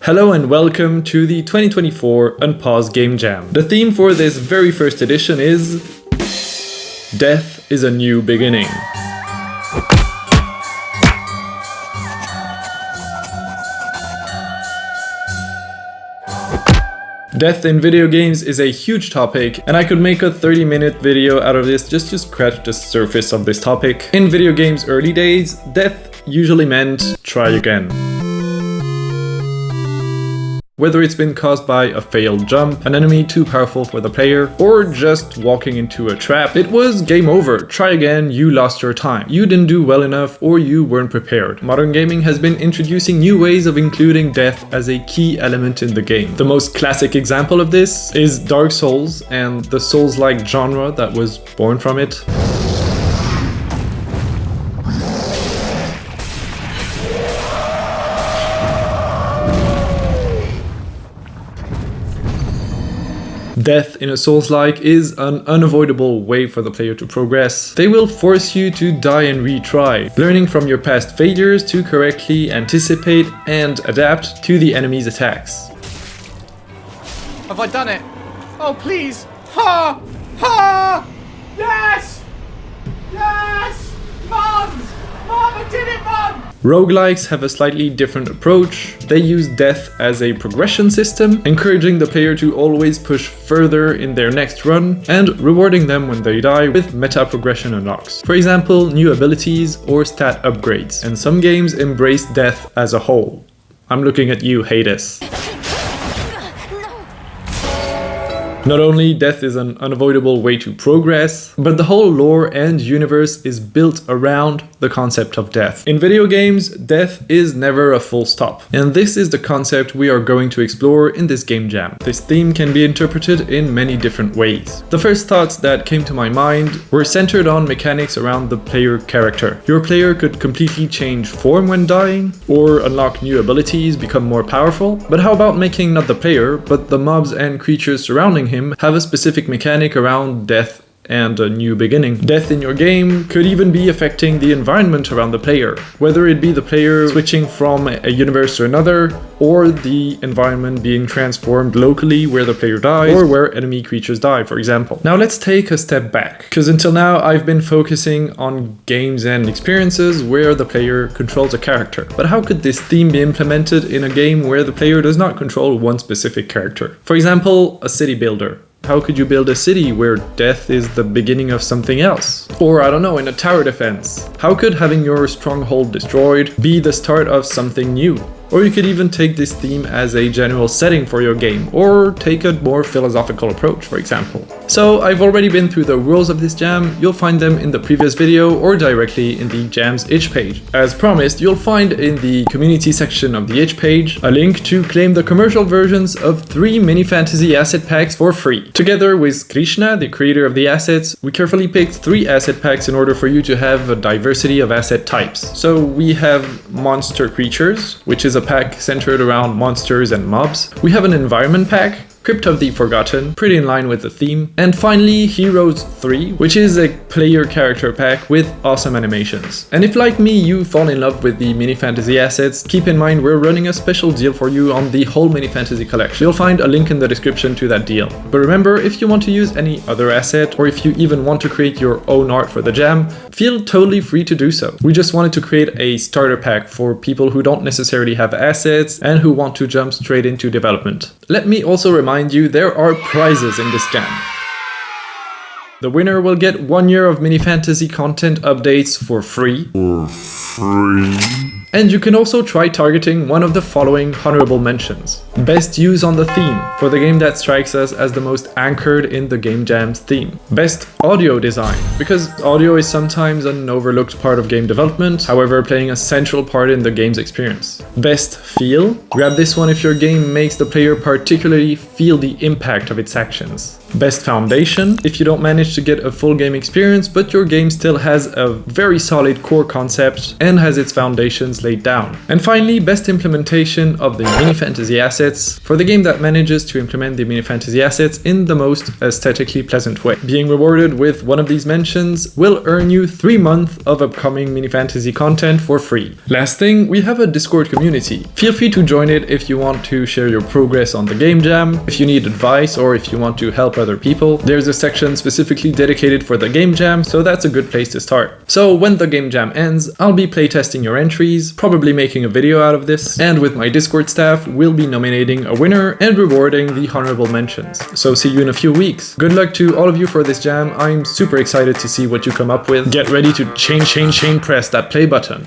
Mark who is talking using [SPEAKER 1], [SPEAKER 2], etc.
[SPEAKER 1] Hello and welcome to the 2024 UnPaws Game Jam. The theme for this very first edition is Death is a New Beginning. Death in video games is a huge topic, and I could make a 30-minute video out of this just to scratch the surface of this topic. In video games' early days, death usually meant try again. Whether it's been caused by a failed jump, an enemy too powerful for the player, or just walking into a trap, it was game over, try again, you lost your time, you didn't do well enough, or you weren't prepared. Modern gaming has been introducing new ways of including death as a key element in the game. The most classic example of this is Dark Souls and the Souls-like genre that was born from it. Death in a Souls-like is an unavoidable way for the player to progress. They will force you to die and retry, learning from your past failures to correctly anticipate and adapt to the enemy's attacks.
[SPEAKER 2] Have I done it? Oh please! Ha! Ha! Yes! Yes! Mom! Mom, I did it, Mom!
[SPEAKER 1] Roguelikes have a slightly different approach. They use death as a progression system, encouraging the player to always push further in their next run, and rewarding them when they die with meta progression unlocks. For example, new abilities or stat upgrades. And some games embrace death as a whole. I'm looking at you, Hades. Not only death is an unavoidable way to progress, but the whole lore and universe is built around the concept of death. In video games, death is never a full stop, and this is the concept we are going to explore in this game jam. This theme can be interpreted in many different ways. The first thoughts that came to my mind were centered on mechanics around the player character. Your player could completely change form when dying, or unlock new abilities, become more powerful, but how about making not the player, but the mobs and creatures surrounding him have a specific mechanic around death and a new beginning. Death in your game could even be affecting the environment around the player, whether it be the player switching from a universe to another, or the environment being transformed locally where the player dies, or where enemy creatures die, for example. Now let's take a step back, because until now I've been focusing on games and experiences where the player controls a character. But how could this theme be implemented in a game where the player does not control one specific character? For example, a city builder. How could you build a city where death is the beginning of something else? Or, I don't know, in a tower defense. How could having your stronghold destroyed be the start of something new? Or you could even take this theme as a general setting for your game, or take a more philosophical approach, for example. So I've already been through the rules of this jam. You'll find them in the previous video or directly in the jam's itch page. As promised, you'll find in the community section of the itch page a link to claim the commercial versions of 3 MiniFantasy asset packs for free. Together with Krishna, the creator of the assets, we carefully picked 3 asset packs in order for you to have a diversity of asset types. So we have monster creatures, which is a pack centered around monsters and mobs. We have an environment pack, Crypt of the Forgotten, pretty in line with the theme. And finally, Heroes 3, which is a player character pack with awesome animations. And if like me, you fall in love with the MiniFantasy assets, keep in mind we're running a special deal for you on the whole MiniFantasy collection. You'll find a link in the description to that deal. But remember, if you want to use any other asset, or if you even want to create your own art for the jam, feel totally free to do so. We just wanted to create a starter pack for people who don't necessarily have assets and who want to jump straight into development. Let me also remind you, there are prizes in this jam. The winner will get 1 year of MiniFantasy content updates for free. And you can also try targeting one of the following honorable mentions. Best use on the theme, for the game that strikes us as the most anchored in the Game Jam's theme. Best audio design, because audio is sometimes an overlooked part of game development, however playing a central part in the game's experience. Best feel, grab this one if your game makes the player particularly feel the impact of its actions. Best foundation, if you don't manage to get a full game experience but your game still has a very solid core concept and has its foundations laid down. And finally, best implementation of the MiniFantasy assets assets for the game that manages to implement the MiniFantasy assets in the most aesthetically pleasant way. Being rewarded with one of these mentions will earn you 3 months of upcoming MiniFantasy content for free. Last thing, we have a Discord community. Feel free to join it if you want to share your progress on the game jam, if you need advice, or if you want to help other people. There's a section specifically dedicated for the game jam, so that's a good place to start. So when the game jam ends, I'll be playtesting your entries, probably making a video out of this, and with my Discord staff, we'll be nominating a winner and rewarding the honorable mentions. So see you in a few weeks. Good luck to all of you for this jam. I'm super excited to see what you come up with. Get ready to chain press that play button.